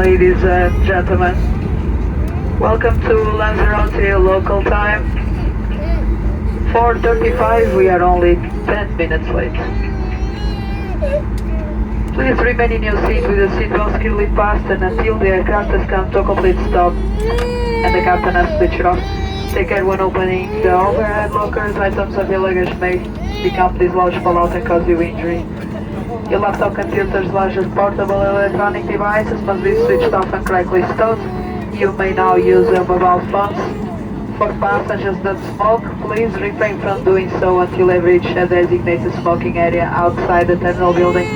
ladies and gentlemen. Welcome to Lanzarote local time. 4:35, we are only 10 minutes late. Please remain in your seat with the seatbelt securely fastened until the aircraft has come to a complete stop and the captain has switched it off. Take care when opening the overhead lockers. Items of your luggage may become dislodged, fall out and cause you injury. Your laptop, computers, largest portable electronic devices must be switched off and correctly stowed. You may now use your mobile phones. For passengers that smoke, please refrain from doing so until you've reached a designated smoking area outside the terminal building.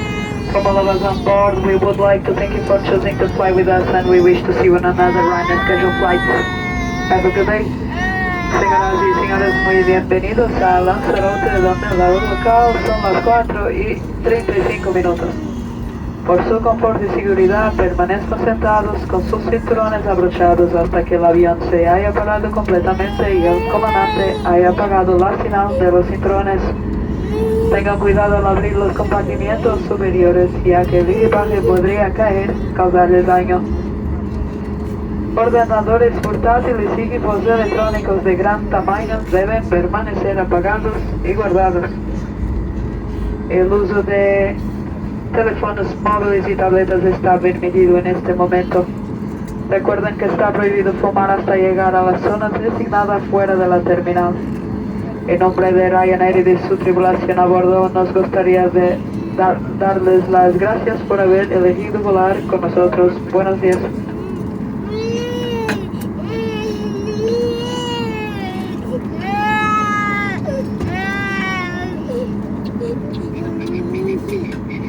From all of us on board, we would like to thank you for choosing to fly with us, and we wish to see you on another Ryanair scheduled flight. Have a good day. Señoras y señores, muy bienvenidos a Lanzarote, donde la hora local son las 4:35. Por su confort y seguridad, permanezcan sentados con sus cinturones abrochados hasta que el avión se haya parado completamente y el comandante haya apagado la señal de los cinturones. Tengan cuidado al abrir los compartimientos superiores, ya que el equipaje podría caer, causarles daño. Ordenadores portátiles y equipos electrónicos de gran tamaño deben permanecer apagados y guardados. El uso de teléfonos móviles y tabletas está permitido en este momento. Recuerden que está prohibido fumar hasta llegar a las zonas designadas fuera de la terminal. En nombre de Ryanair y de su tripulación a bordo, nos gustaría darles las gracias por haber elegido volar con nosotros. Buenos días. Thank you.